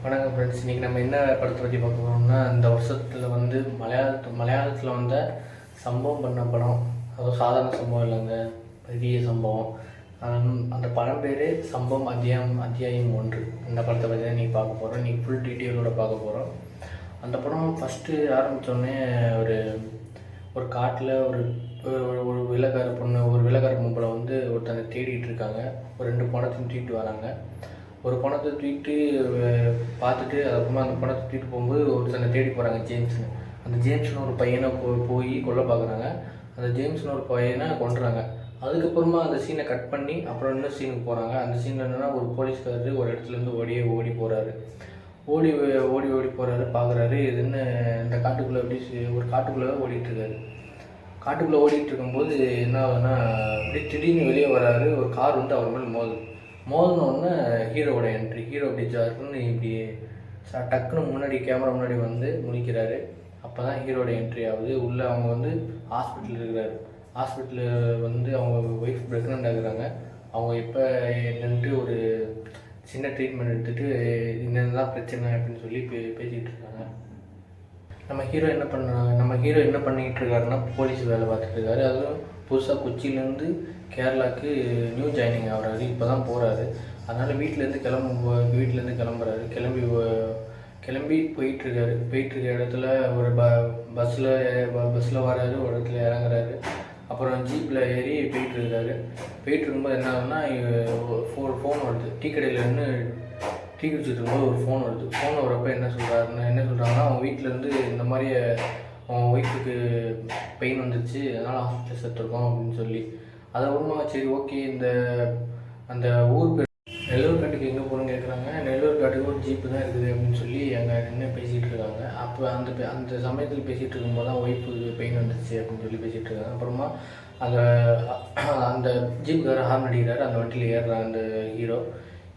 வணக்கம் ஃப்ரெண்ட்ஸ். இன்றைக்கி நம்ம என்ன படத்தை பற்றி பார்க்க போகிறோம்னா, இந்த வருஷத்தில் வந்து மலையாளத்தில் வந்த சம்பவம் பண்ண படம். அதுவும் சாதாரண சம்பவம் இல்லைங்க, பெரிய சம்பவம். அந்த படம் பேர் சம்பவம் அத்தியாயம் 1. இந்த படத்தை பற்றி தான் இன்றைக்கி பார்க்க போகிறோம். இன்றைக்கி ஃபுல் டீட்டெயிலோடு பார்க்க போகிறோம். அந்த படம் ஃபஸ்ட்டு ஆரம்பித்தோடனே ஒரு காட்டில் ஒரு வெள்ளைக்கார பொம்பளை வந்து ஒருத்தனை தேடிட்டு இருக்காங்க. ஒரு 2 பணத்தையும் தூக்கிட்டு வராங்க. ஒரு பணத்தை தூக்கிட்டு பார்த்துட்டு அதுக்கப்புறமா அந்த பணத்தை தூக்கிட்டு போகும்போது ஒருத்தனை தேடி போகிறாங்க, ஜேம்ஸ்னு. அந்த ஜேம்ஸ்னு ஒரு பையனை போய் கொல்ல பார்க்குறாங்க. அந்த ஜேம்ஸ்னு ஒரு பையனை கொண்டுறாங்க. அதுக்கப்புறமா அந்த சீனை கட் பண்ணி அப்புறம் இன்னும் சீனுக்கு போகிறாங்க. அந்த சீனில் என்னென்னா, ஒரு போலீஸ்காரர் ஒரு இடத்துலேருந்து ஓடி போகிறாரு. ஓடி போகிறாரு, பார்க்குறாரு. இதுன்னு இந்த காட்டுக்குள்ளே ஒரு காட்டுக்குள்ளே ஓடிட்டுருக்காரு. காட்டுக்குள்ளே ஓடிட்டு இருக்கும்போது என்ன ஆகுதுன்னா, அப்படியே திடீர்னு வெளியே வராரு. ஒரு கார் வந்து அவர் மேலே மோதினோடனே ஹீரோவோட என்ட்ரி. ஹீரோ அப்படி ஜாருன்னு இப்படி டக்குன்னு முன்னாடி கேமரா முன்னாடி வந்து முழிக்கிறாரு. அப்போ தான் ஹீரோட என்ட்ரி ஆகுது. உள்ளே அவங்க வந்து ஹாஸ்பிட்டலில் இருக்கிறாரு. ஹாஸ்பிட்டலில் வந்து அவங்க ஒய்ஃப் ப்ரெக்னென்ட் ஆகுறாங்க. அவங்க இப்போ என்னன்ட்டு ஒரு சின்ன ட்ரீட்மெண்ட் எடுத்துகிட்டு என்னென்னதான் பிரச்சனை அப்படின்னு சொல்லி பேசிக்கிட்டு இருக்காங்க. நம்ம ஹீரோ என்ன பண்ணிக்கிட்டு இருக்காருன்னா, போலீஸ் வேலை பார்த்துட்டு இருக்காரு. அதுவும் புதுசாக கொச்சியிலேருந்து கேரளாவுக்கு நியூ ஜாயினிங் ஆகிறாரு. இப்போ தான் போகிறாரு. அதனால் வீட்டிலேருந்து கிளம்புறாரு. கிளம்பி போயிட்டுருக்க இடத்துல ஒரு பஸ்ஸில் வராரு. ஒரு இடத்துல இறங்குறாரு. அப்புறம் ஜீப்பில் ஏறி போயிட்டுருக்காரு. போயிட்டுருக்கும்போது என்ன ஆகுதுன்னா, ஃபோன் வருது. டீ கடையில் நின்று டீ குடிச்சிட்டு இருக்கும்போது ஒரு ஃபோன் வருது. ஃபோன் வரப்போ என்ன சொல்கிறாங்கன்னா, அவங்க வீட்டிலேருந்து இந்த மாதிரி அவங்க ஒய்ஃபுக்கு பெயின் வந்துடுச்சு, அதனால் ஹாஸ்பிட்டல் சேர்த்துருக்கோம் அப்படின்னு சொல்லி. அதை ஒன்றுமா சரி ஓகே, அந்த ஊர் பேர் நெல்லூர் காட்டுக்கு எங்கே போகிறோன்னு கேட்குறாங்க. நெல்லூர் காட்டுக்கு ஒரு ஜீப்பு தான் இருக்குது அப்படின்னு சொல்லி அங்கே நின்று பேசிகிட்டு இருக்காங்க. அப்போ அந்த சமயத்தில் பேசிகிட்டு இருக்கும்போது தான் ஒய்ஃபுக்கு பெயின் வந்துடுச்சு அப்படின்னு சொல்லி பேசிகிட்டு இருக்காங்க. அப்புறமா அந்த ஜீப்புக்காரர் ஹார்ன் அடிக்கிறாரு. அந்த வண்டியில் ஏறுறாங்க அந்த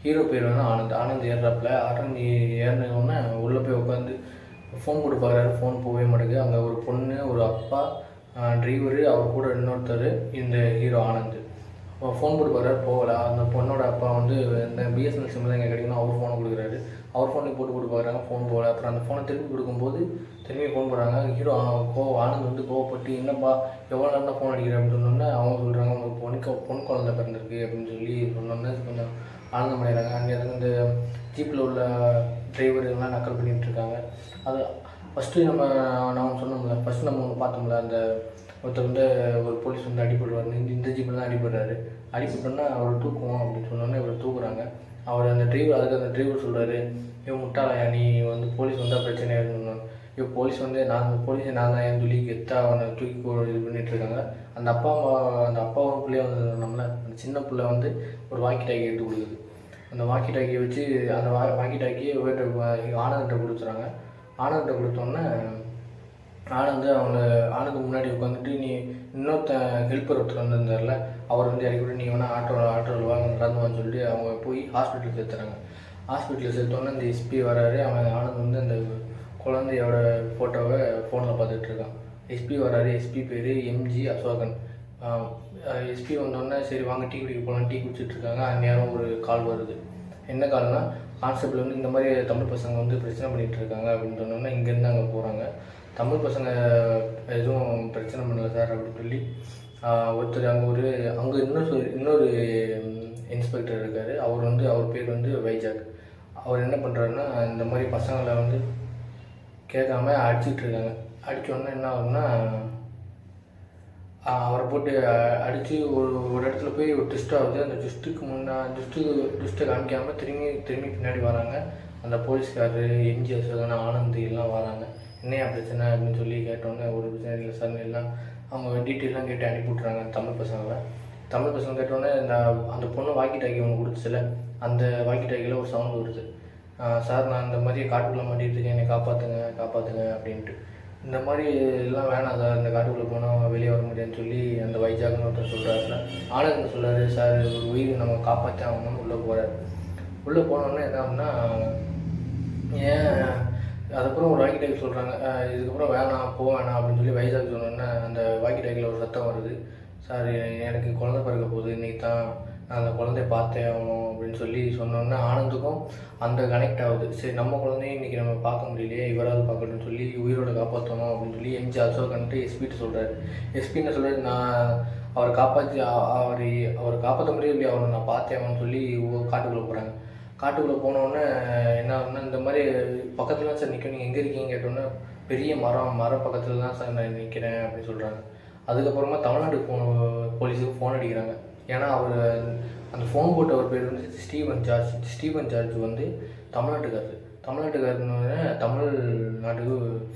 ஹீரோ பேர் வந்து ஆனந்த் ஏறுறாப்புல. ஆனந்த் ஏறினோடனே உள்ளே போய் உட்காந்து ஃபோன் போட்டு பார்க்குறாரு. ஃபோன் போகவே மாட்டேங்குது. அங்கே ஒரு பொண்ணு, ஒரு அப்பா, டிரைவரு, அவர் கூட இன்னொருத்தர், இந்த ஹீரோ ஆனந்த். ஃபோன் போட்டு பார்க்குறாரு, போகலை. அந்த பொண்ணோட அப்பா வந்து இந்த பிஎஸ்என்எல் சிம் தான் இங்கே கிடைக்கணும், அவர் ஃபோனை கொடுக்குறாரு. அவர் ஃபோனுக்கு போட்டு பார்க்குறாங்க, ஃபோன் போகலை. அப்புறம் அந்த ஃபோனை திருப்பி கொடுக்கும்போது திரும்பி ஃபோன் போடுறாங்க. ஹீரோ ஆனந்த் வந்து கோவப்பட்டு, என்னப்பா எவ்வளோ நேரம் தான் ஃபோன் அடிக்கிறேன் அப்படின்னு சொன்னோன்னே அவங்க சொல்கிறாங்க, உங்களுக்கு பொன் குழந்தை பிறந்திருக்கு அப்படின்னு சொல்லி சொன்னோன்னே கொஞ்சம் ஆனந்தம் அடைகிறாங்க. அங்கே இந்த ஜீப்பில் உள்ள டிரைவர் இதெல்லாம் நக்கல் பண்ணிகிட்டு இருக்காங்க. அது ஃபஸ்ட்டு நான் சொன்னோம்ல, ஃபஸ்ட்டு நம்ம ஒன்று பார்த்தோம்ல, அந்த ஒருத்தர் வந்து ஒரு போலீஸ் வந்து அடிபடுவார். இந்த ஜீப்பில் தான் அடிபடுறாரு. அடிபட்டோன்னா அவர் தூக்குவோம் அப்படின்னு சொன்னோன்னே இவர் தூக்குறாங்க. அந்த டிரைவர் சொல்கிறாரு, இவன் முட்டாளையா, நீ வந்து போலீஸ் வந்தால் பிரச்சனையாக சொன்னோம். போலீஸை நான் தான் ஏன் சொல்லி கெத்தாக அவனை தூக்கி இது பண்ணிகிட்டு இருக்காங்க. அந்த அப்பாவும் பிள்ளைய வந்து நம்மள அந்த சின்ன பிள்ளை வந்து ஒரு வாக்கி டாக்கி எடுத்து கொடுக்குது. அந்த வாக்கி டாக்கியை வச்சு அந்த வாக்கி டாக்கியை ஆனந்த்கிட்ட கொடுத்துறாங்க. ஆனந்த்கிட்ட கொடுத்தோன்னே ஆனந்த் முன்னாடி உட்காந்துட்டு, நீ இன்னொருத்த ஹெல்ப்பர் ஒருத்தர் வந்திருந்தார்ல, அவர் வந்து இறக்கிவிட்டு நீ வேணால் ஆட்டோவில் வாங்க நடந்துவான்னு சொல்லிட்டு அவங்க போய் ஹாஸ்பிட்டலில் சேர்த்துறாங்க. ஹாஸ்பிட்டலில் சேர்த்தோன்னே இந்த எஸ்பி வராரு. ஆனந்த் வந்து அந்த குழந்தையோட ஃபோட்டோவை ஃபோனில் பார்த்துட்ருக்கான். எஸ்பி வராரு. எஸ்பி பேர் எம்ஜி அசோகன். எஸ்பி வந்தோடனே சரி வாங்க டீ குடிக்க போகலாம். டீ குடிச்சிட்ருக்காங்க. அந்நேரம் ஒரு கால் வருது. என்ன கால்னால், கான்ஸ்டபிள் வந்து இந்த மாதிரி தமிழ் பசங்க வந்து பிரச்சனை பண்ணிகிட்டு இருக்காங்க அப்படின்னு சொன்னோன்னா இங்கேருந்து அங்கே போகிறாங்க. தமிழ் பசங்க எதுவும் பிரச்சனை பண்ணலை சார் அப்படின்னு சொல்லி ஒருத்தர் அங்கே இன்னொரு இன்ஸ்பெக்டர் இருக்கார். அவர் பேர் வந்து வைஜாக். அவர் என்ன பண்ணுறாருன்னா, இந்த மாதிரி பசங்களை வந்து கேட்காம அடிச்சுட்டு இருக்காங்க. அடித்தோடனே என்ன ஆகுதுன்னா, அவரை போட்டு அடித்து ஒரு இடத்துல போய் ஒரு ட்விஸ்ட் ஆகுது. அந்த ட்விஸ்ட்டை காமிக்காமல் திரும்பி பின்னாடி வராங்க. அந்த போலீஸ்காரர் எம்ஜி அசோகன், ஆனந்த் எல்லாம் வராங்க. என்னையா பிரச்சனை அப்படின்னு சொல்லி கேட்டோன்னே, ஒரு பிரச்சனை இல்லை சார் எல்லாம் அவங்க டீட்டெயிலாம் கேட்டு அனுப்பிவிட்றாங்க தமிழ் பசங்க கேட்டோன்னே, அந்த பொண்ணு வாக்கி டாக்கி ஒன்று கொடுத்துச்சுல, அந்த வாக்கி டாக்கியில் ஒரு சவுண்ட் வருது. சார் நான் இந்த மாதிரி காட்டுக்குள்ளே மாட்டிகிட்டு இருக்கேன், என்னை காப்பாற்றுங்க அப்படின்ட்டு. இந்த மாதிரி எல்லாம் வேணாம் சார், இந்த காட்டுக்குள்ளே போனால் வெளியே வர முடியாதுன்னு சொல்லி அந்த வைஜாக்னு ஒருத்தர் சொல்கிறாருல. ஆனந்த் சொல்கிறாரு, சார் ஒரு உயிர் நம்ம காப்பாற்றி ஆகணும்னு உள்ளே போகிறார். உள்ளே போனோன்னே என்ன ஆகுன்னா, ஏன் அதுக்கப்புறம் ஒரு வாக்கி டாக்கி சொல்கிறாங்க, இதுக்கப்புறம் வேணாம் அப்படின்னு சொல்லி வைஜாக் சொன்னோன்னே அந்த வாக்கி டாக்கியில் ஒரு சத்தம் வருது. சார் எனக்கு குழந்தை பிறக்க போகுது, இன்றைக்கி தான் அந்த குழந்தைய பார்த்தே ஆகணும் அப்படின்னு சொல்லி சொன்னோன்னே ஆனந்துக்கும் அந்த கனெக்ட் ஆகுது. சரி நம்ம குழந்தையும் இன்றைக்கி நம்ம பார்க்க முடியலையே, இவரால் பார்க்கணும்னு சொல்லி உயிரோட காப்பாற்றணும் அப்படின்னு சொல்லி எம்ஜி அசோகன்ட்டு எஸ்பிட்டு சொல்கிறாரு. எஸ்பி என்ன சொல்கிறாரு, நான் அவரை காப்பாற்றி அவரை காப்பாற்ற முடியும் இல்லையா, அவரை நான் பார்த்தே ஆகணும்னு சொல்லி காட்டுக்குள்ளே போகிறாங்க. காட்டுக்குள்ளே போனோடனே என்ன ஆகுதுன்னா, இந்த மாதிரி பக்கத்தில் தான் சார் நிற்கும், நீங்கள் எங்கே இருக்கீங்கன்னு கேட்டோன்னே பெரிய மரம் பக்கத்தில் தான் சார் நான் நிற்கிறேன் அப்படின்னு சொல்கிறாங்க. அதுக்கப்புறமா தமிழ்நாடு போலீஸுக்கு ஃபோன் அடிக்கிறாங்க. ஏன்னா அவர் அந்த ஃபோன் போட்ட ஒரு பேர் வந்து ஸ்டீவன் ஜார்ஜ் வந்து தமிழ்நாட்டுக்காரன்னு தமிழ்நாட்டு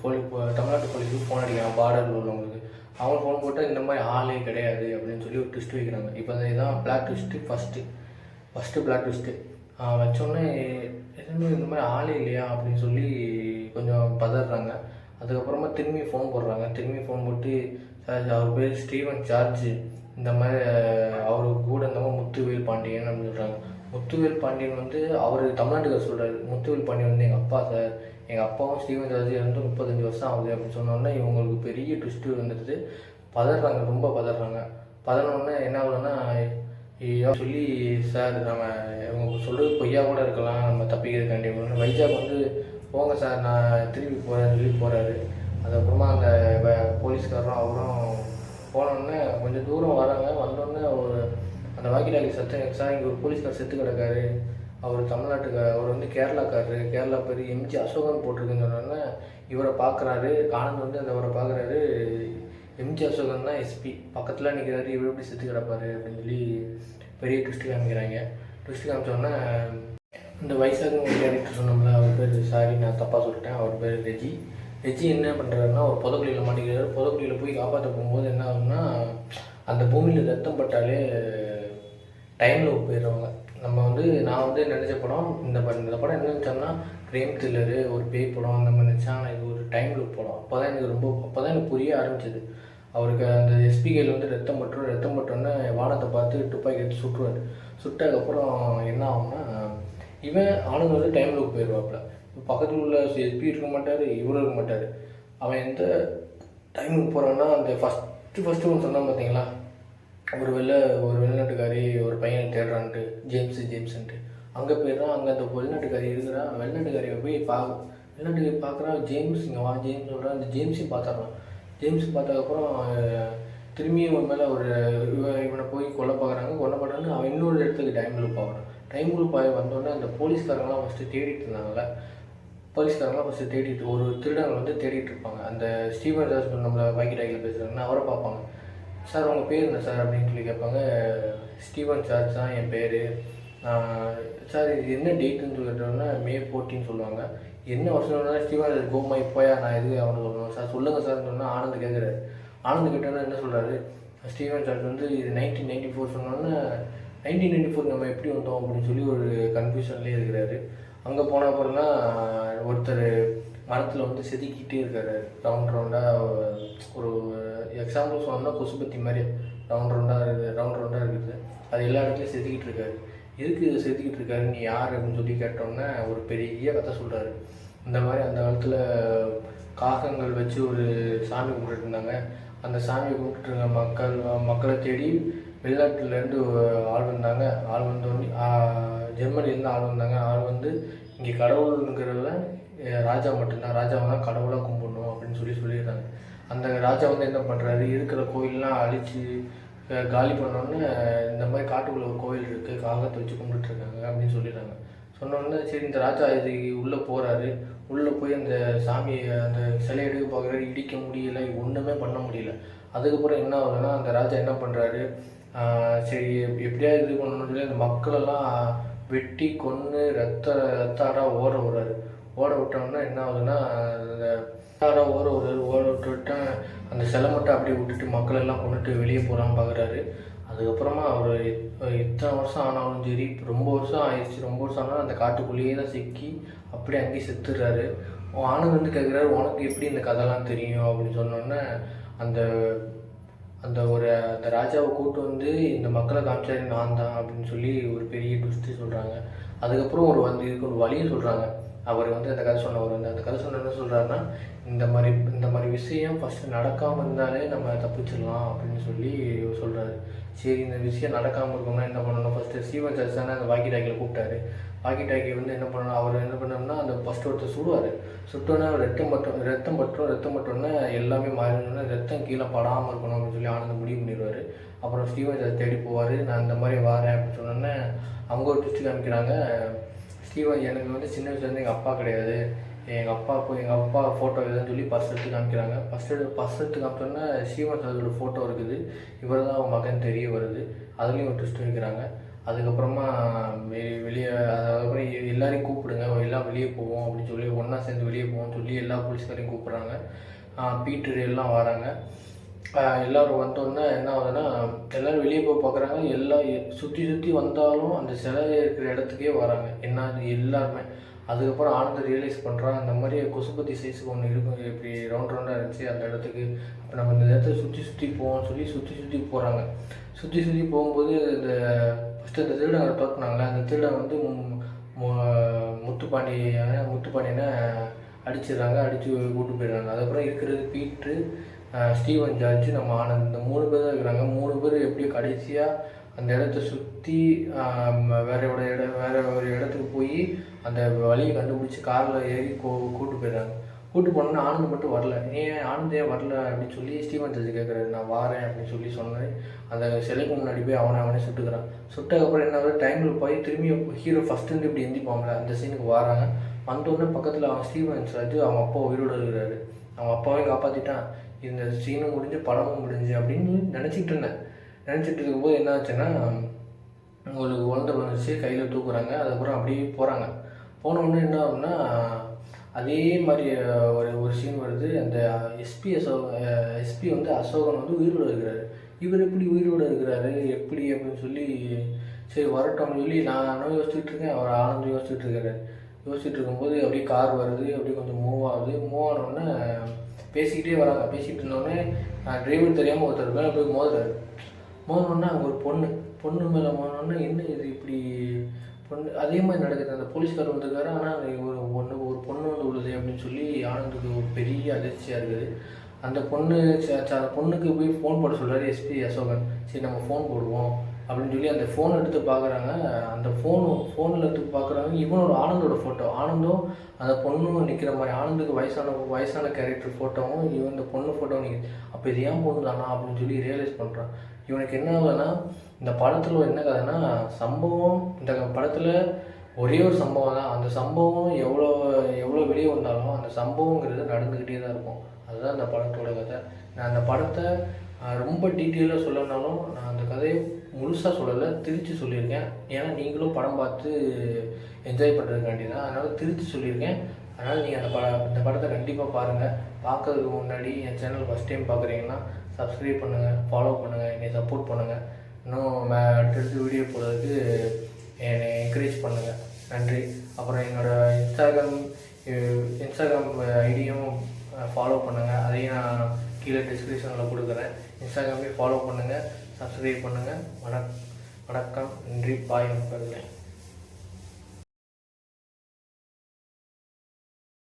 போலீஸுக்கு ஃபோன் அடிக்கிறாங்க, பார்டரில் உள்ளவங்களுக்கு. அவங்க ஃபோன் போட்டால் இந்த மாதிரி ஆளே கிடையாது அப்படின்னு சொல்லி ஒரு ட்விஸ்ட் வைக்கிறாங்க. இப்போ இதுதான் block twist, first block twist வச்சோடனே எதுவுமே இந்த மாதிரி ஆளே இல்லையா அப்படின்னு சொல்லி கொஞ்சம் பதறாங்க. அதுக்கப்புறமா திரும்பி ஃபோன் போட்டு சார் அவர் பேர் ஸ்டீவன் ஜார்ஜ், இந்த மாதிரி அவருக்கு கூட இருந்தவங்க முத்துவேல் பாண்டியன் அப்படின்னு சொல்கிறாங்க. முத்துவேல் பாண்டியன் வந்து அவர் தமிழ்நாட்டுக்கார் சொல்கிறாரு. முத்துவேல் பாண்டியன் வந்து எங்கள் அப்பா சார், எங்கள் அப்பாவும் ஸ்டீவன் ஜார்ஜ் இருந்து 35 வருஷம் ஆகுது அப்படின்னு சொன்னோன்னே இவங்களுக்கு பெரிய ட்விஸ்ட்டு வந்துடுது. ரொம்ப பதறாங்க. பதறினோடனே என்ன ஆகுதுன்னா சொல்லி சார் நம்ம இவங்க சொல்கிறது பொய்யா கூட இருக்கலாம், நம்ம தப்பிக்கிறதுக்காண்டி வைஜாக் வந்து போங்க சார் நான் திரும்பி போகிறேன்னு சொல்லி போகிறாரு. அதுக்கப்புறமா அந்த போலீஸ்காரரும் அவரும் போனோடனே கொஞ்சம் தூரம் வராங்க. வந்தோடனே அந்த வாக்கிடாக்கி சத்தம், சார் இங்கே ஒரு போலீஸ்கார் செத்து கிடக்காரு, அவர் வந்து கேரளா பேர் எம்ஜி அசோகன் போட்டிருக்குன்னு சொன்னோடனே இவரை பார்க்குறாரு. ஆனந்த் வந்து அவரை பார்க்குறாரு. எம்ஜி அசோகன் தான் எஸ்பி பக்கத்தில் நிற்கிறாரு, இவர் எப்படி செத்து கிடப்பாரு அப்படின்னு சொல்லி பெரிய ட்விஸ்ட்டு காமிக்கிறாங்க. ட்விஸ்ட்டு காமிச்சோடனே இந்த வைசாக் ஒரு கேரக்டர் சொன்னோம்ல, அவர் பேர், சாரி நான் தப்பாக சொல்லிட்டேன், அவர் பேர் ரெஜி என்ன பண்ணுறாருன்னா ஒரு புதக்குழியில் மாட்டிக்கிறாரு. புதக்குழியில் போய் காப்பாற்ற போகும்போது என்ன ஆகுதுன்னா, அந்த பூமியில் ரத்தம் பட்டாலே டைமில் போயிடுவாங்க. நான் வந்து நினச்ச படம் இந்த படம் என்ன நினச்சோம்னா கிரைம் த்ரில்லரு, ஒரு பேய் படம் அந்த மாதிரி நினச்சா. ஆனால் இது ஒரு டைம் லூப் படம். அப்போ தான் எனக்கு புரிய ஆரம்பிச்சது. அவருக்கு அந்த எஸ்பி கையில் வந்து ரத்தம் பட்டோன்னே வானத்தை பார்த்து துப்பாக்கி எடுத்து சுட்டுருவார். சுட்டதுக்கப்புறம் என்ன ஆகும்னா, இவன் ஆனந்த் வந்து டைம் லூப் போயிடுவாப்புல. பக்கத்தில் உள்ள எஸ்பி இருக்க மாட்டார், இவரும் இருக்க மாட்டார். அவன் எந்த டைமுக்கு போகிறான்னா, அந்த ஃபஸ்ட்டு ஒன்று சொன்னான் பார்த்தீங்களா, ஒரு வெளிநாட்டுக்காரி ஒரு பையனை தேடுறான்ட்டு, ஜேம்ஸுன்ட்டு. அங்கே போயிடுறான். அங்கே அந்த வெளிநாட்டுக்காரி இருக்கிறான். வெளிநாட்டுக்காரியை போய் வெளிநாட்டுக்காரி பார்க்குறான். ஜேம்ஸ் இங்கே வா ஜேம்ஸ் சொல்கிறான். அந்த ஜேம்ஸையும் பார்த்துட்றான். பார்த்ததுக்கப்புறம் திரும்பியும் இவன் மேலே இவனை போய் கொல்ல பார்க்குறான்னு அவன் இன்னொரு இடத்துக்கு டைம் லூப் ஆகிறான். டைம் லூப் ஆகி வந்தோடனே அந்த போலீஸ்காரங்களாம் ஃபஸ்ட்டு தேடிட்டு இருந்தாங்கல்ல, ஒரு திருடங்களை வந்து தேடிட்டு இருப்பாங்க. அந்த ஸ்டீவன் ஜார்ஜ் நம்மளை வாக்கி டாக்கில் பேசுகிறாங்கன்னா அவரை பார்ப்பாங்க. சார் உங்கள் பேர் என்ன சார் அப்படின்னு சொல்லி கேட்பாங்க. ஸ்டீவன் ஜார்ஜ் தான் என் பேர். சார் இது என்ன டேட்டுன்னு சொல்லிட்டோன்னா May 14 சொல்லுவாங்க. என்ன வருஷம்னா ஸ்டீவன் ஜார்ஜ் கோமா இப்போயா நான் எதுக்கு அவனை சொல்லணும் சார், சொல்லுங்கள் சார்னு சொன்னால் ஆனந்த் கேட்குறாரு. ஆனந்த் கேட்டோன்னா என்ன சொல்கிறாரு, ஸ்டீவன் ஜார்ஜ் வந்து இது 1994 சொன்னோன்னே 1994 நம்ம எப்படி வந்தோம் அப்படின்னு சொல்லி ஒரு கன்ஃபியூஷன்லேயே இருக்கிறாரு. அங்கே போன அப்புறம் தான் ஒருத்தர் மரத்தில் வந்து செதுக்கிட்டே இருக்காரு. ரவுண்டாக ஒரு எக்ஸாம்பிள் சொன்னோம்னா கொசுபத்தி மாதிரி ரவுண்டாக இருக்குது. அது எல்லா இடத்துலையும் செதுக்கிட்டு இருக்காரு. எதுக்கு செதுக்கிட்டு இருக்காரு, நீ யார் அப்படின்னு சொல்லி கேட்டோன்னே ஒரு பெரிய கதை சொல்கிறாரு. இந்த மாதிரி அந்த காலத்தில் காகங்கள் வச்சு ஒரு சாமி கும்பிட்டுட்டு இருந்தாங்க. அந்த சாமியை கும்பிட்டுருங்க மக்களை தேடி வெளிநாட்டிலேருந்து ஆள் வந்தோடனே ஜெர்மனிலேருந்து ஆள் வந்தாங்க. வந்து இங்கே கடவுளுங்கிறத ராஜா மட்டும்தான், ராஜாவை தான் கடவுளாக கும்பிடணும் அப்படின்னு சொல்லிடுறாங்க. அந்த ராஜா வந்து என்ன பண்ணுறாரு, இருக்கிற கோயிலெலாம் அழித்து காலி பண்ணோன்னே இந்த மாதிரி காட்டுக்குள்ளே ஒரு கோயில் இருக்குது, காகத்தை வச்சு கும்பிட்டுருக்காங்க அப்படின்னு சொல்லிடுறாங்க. சொன்னோடனே சரி இந்த ராஜா இது உள்ளே போகிறாரு. உள்ளே போய் அந்த சாமியை அந்த சிலை எடுக்க பார்க்குறாரு, இடிக்க முடியல, ஒன்றுமே பண்ண முடியல. அதுக்கப்புறம் என்ன ஆகுதுன்னா, அந்த ராஜா என்ன பண்ணுறாரு, சரி எப்படியாவது இது பண்ணணும்னு சொல்லி அந்த மக்களெல்லாம் வெட்டி கொன்று ரத்தாராக ஓட விட்டோம்னா என்ன ஆகுதுன்னா, அந்த ரத்தாராக ஓட விட்டுவிட்டா அந்த சிலை மட்டும் அப்படியே விட்டுட்டு மக்கள் எல்லாம் கொண்டுட்டு வெளியே போகலான்னு பார்க்குறாரு. அதுக்கப்புறமா அவர் இத்தனை வருஷம் ஆனாலும் சரி, ரொம்ப வருஷம் ஆயிடுச்சு, ரொம்ப வருஷம் ஆனால் அந்த காட்டுக்குள்ளேயே தான் சிக்கி அப்படியே அங்கேயே செத்துடுறாரு. ஆனந்த் வந்து கேட்குறாரு, உனக்கு எப்படி இந்த கதைலாம் தெரியும் அப்படின்னு சொன்னோன்னே அந்த அந்த ராஜாவை கூட்டு வந்து இந்த மக்களை காமிச்சாரு நான் தான் அப்படின்னு சொல்லி ஒரு பெரிய ட்விஸ்ட்டு சொல்கிறாங்க. அதுக்கப்புறம் இதுக்கு ஒரு வழியும் சொல்கிறாங்க. அவர் வந்து அந்த கதை சொன்னவர் வந்து அந்த கதை சொன்ன என்ன சொல்கிறாருன்னா, இந்த மாதிரி விஷயம் ஃபஸ்ட்டு நடக்காமல் இருந்தாலே நம்ம தப்பிச்சிடலாம் அப்படின்னு சொல்லி சொல்கிறாரு. சரி இந்த விஷயம் நடக்காமல் இருக்கணும்னா என்ன பண்ணணும், ஃபஸ்ட்டு ஸ்டீவன் சர்ச் தானே அந்த வாக்கி டாக்கியில் கூப்பிட்டாரு. வாக்கி டாக்கி வந்து என்ன பண்ணணும், அவர் என்ன பண்ணோம்னா அந்த ஃபஸ்ட்டு ஒருத்தர் சுடுவார். சுட்டோன்னே ரத்தம் பட்டோன்னே எல்லாமே மாறினோடனே ரத்தம் கீழே படாமல் இருக்கணும் அப்படின்னு சொல்லி ஆனந்த் முடிவு பண்ணிடுவார். அப்புறம் ஸ்டீவன் சர்ச் தேடி போவார். நான் இந்த மாதிரி வரேன் அப்படின்னு சொன்னோன்னே அவங்க ஒரு ட்விஸ்ட்டு காமிக்கிறாங்க. ஸ்டீவன் எனக்கு வந்து சின்ன வயசுலேருந்து எங்கள் அப்பா கிடையாது, எங்கள் அப்பா ஃபோட்டோ எதுன்னு சொல்லி பர்ஸ் எடுத்து காமிக்கிறாங்க. பர்ஸ் எடுத்து காமிச்சோன்னா ஸ்டீவன் சர்ச்சோட ஃபோட்டோ இருக்குது. இவர் தான் அவன் மகன் தெரிய வருது. அதுலேயும் ஒரு ட்விஸ்ட் வைக்கிறாங்க. அதுக்கப்புறமா வெளியே அதுக்கப்புறம் எல்லாரையும் கூப்பிடுங்க, எல்லாம் வெளியே போவோம் அப்படின்னு சொல்லி ஒன்றா சேர்ந்து வெளியே போவோம்னு சொல்லி எல்லா போலீஸ்காரையும் கூப்பிட்றாங்க. பீட்டர் எல்லாம் வராங்க. எல்லோரும் வந்தோடனே என்ன ஆகுதுன்னா எல்லோரும் வெளியே போய் பார்க்குறாங்க. எல்லாம் சுற்றி வந்தாலும் அந்த சிலை இருக்கிற இடத்துக்கே வராங்க. என்ன எல்லாருமே. அதுக்கப்புறம் ஆனந்த் ரியலைஸ் பண்ணுறான், அந்த மாதிரி கொசுபத்தி சைஸுக்கு ஒன்று இருக்கும், இப்படி ரவுண்டாக இருந்துச்சு அந்த இடத்துக்கு. அப்போ நம்ம இந்த இடத்துல சுற்றி போவோம்னு சொல்லி சுற்றி போகிறாங்க. சுற்றி போகும்போது இந்த ஃபஸ்ட்டு இந்த திருடனை தோட்டினாங்களே, அந்த திருடன் வந்து முத்துப்பாண்டியனை அடிச்சிடுறாங்க. அடித்து கூப்பிட்டு போயிடுறாங்க. அதுக்கப்புறம் இருக்கிறது பீட்ரு, ஸ்டீவன் ஜார்ஜ், நம்ம ஆனந்த், இந்த 3 பேர் தான் இருக்கிறாங்க. 3 பேர் எப்படியோ கடைசியாக அந்த இடத்த சுற்றி வேற ஒரு இடத்துக்கு போய் அந்த வழியை கண்டுபிடிச்சி காரில் ஏறி கூப்பிட்டு போயிடுறாங்க. கூப்பிட்டு போனோன்னா ஆனந்த் மட்டும் வரல. ஆனந்த் ஏன் வரல அப்படின்னு சொல்லி ஸ்டீவன் ஜார்ஜ் கேட்குறாரு. நான் வரேன் அப்படின்னு சொன்னேன். அந்த சிலைக்கு முன்னாடி போய் அவனே சுட்டுக்கிறான். சுட்டதுக்கப்புறம் என்ன ஆகுது, டைமில் போய் திரும்பி ஹீரோ ஃபஸ்ட்டு இப்படி எந்திப்பாங்களே அந்த சீனுக்கு வராங்க. வந்தோடனே பக்கத்தில் அவன் ஸ்டீவன் ஜார்ஜ் அவங்க அப்பா உயிரோடு இருக்கிறாரு. அவங்க அப்பாவையும் காப்பாற்றிட்டான். இந்த சீனும் முடிஞ்சு படமும் முடிஞ்சு அப்படின்னு நினச்சிட்டு இருக்கும்போது என்ன ஆச்சுன்னா உங்களுக்கு குழந்தை வந்துச்சு, கையில் தூக்குறாங்க. அதுக்கப்புறம் அப்படியே போகிறாங்க. போனோடனே என்ன ஆகுதுன்னா அதே மாதிரி ஒரு சீன் வருது. அந்த எஸ்பி வந்து அசோகன் வந்து உயிரோடு இருக்கிறாரு. இவர் எப்படி உயிரோடு இருக்கிறாரு எப்படி அப்படின்னு சொல்லி சரி வரட்டும் அப்படின்னு சொல்லி நானும் யோசிச்சுட்டு இருக்கேன். அவர் ஆனந்தும் யோசிச்சுட்டு இருக்காரு. யோசிச்சுட்டு இருக்கும்போது அப்படியே கார் வருது. அப்படியே கொஞ்சம் மூவ் ஆனோடனே பேசிக்கிட்டே வராங்க. பேசிகிட்டு இருந்தோடனே டிரைவர் தெரியாமல் ஒருத்தர் மேலே போய் மோதினோடனே அங்கே ஒரு பொண்ணு மேலே மோதினோடனே என்ன இது இப்படி அதே மாதிரி நடக்குது. அந்த போலீஸ்கார் வந்திருக்காரு. ஆனால் ஒரு பொண்ணு வந்து விழுது அப்படின்னு சொல்லி ஆனந்துக்கு ஒரு பெரிய அதிர்ச்சியாக இருக்குது. அந்த பொண்ணுக்கு போய் ஃபோன் போட சொல்கிறாரு எஸ்பி அசோகன். சரி நம்ம ஃபோன் போடுவோம் அப்படின்னு சொல்லி அந்த ஃபோன் எடுத்து பார்க்குறாங்க. அந்த ஃபோனில் எடுத்து பார்க்குறாங்க. இவனோட ஆனந்தோட ஃபோட்டோ, ஆனந்தும் அந்த பொண்ணும் நிற்கிற மாதிரி. ஆனந்துக்கு வயசான கேரக்டர் ஃபோட்டோவும் இந்த பொண்ணு ஃபோட்டோவும் நிற்கிது. அப்போ இது ஏன் பொண்ணு தானா அப்படின்னு சொல்லி ரியலைஸ் பண்ணுறான். இவனுக்கு என்ன ஆகுதுன்னா இந்த படத்தில் என்ன கதைன்னா சம்பவம், இந்த படத்தில் ஒரே ஒரு சம்பவம் தான். அந்த சம்பவம் எவ்வளோ வெளியே வந்தாலும் அந்த சம்பவங்கிறது நடந்துக்கிட்டே தான் இருக்கும். அதுதான் அந்த படத்தோட கதை. நான் அந்த படத்தை ரொம்ப டீட்டெயிலாக சொல்லணும்னாலும் நான் அந்த கதையை முழுசாக சொல்லலை, திரித்து சொல்லியிருக்கேன். ஏன்னா நீங்களும் படம் பார்த்து என்ஜாய் பண்ணுறதுக்காண்டி தான். அதனால் திரித்து சொல்லியிருக்கேன். அதனால் நீங்கள் இந்த படத்தை கண்டிப்பாக பாருங்கள். பார்க்கறதுக்கு முன்னாடி என் சேனல் ஃபஸ்ட் டைம் பார்க்குறீங்கன்னா சப்ஸ்கிரைப் பண்ணுங்கள், ஃபாலோ பண்ணுங்கள், என்னை சப்போர்ட் பண்ணுங்கள். இன்னும் அடுத்தடுத்து வீடியோ போடுறதுக்கு என்னை என்கரேஜ் பண்ணுங்கள். நன்றி. அப்புறம் என்னோடய இன்ஸ்டாகிராம் ஐடியும் ஃபாலோ பண்ணுங்கள். அதையும் நான் கீழே டிஸ்கிரிப்ஷனில் கொடுக்குறேன். இன்ஸ்டாகிராமே ஃபாலோ பண்ணுங்கள், சப்ஸ்கிரைப் பண்ணுங்கள். வணக்கம், நன்றி, பாய் நண்பர்களே.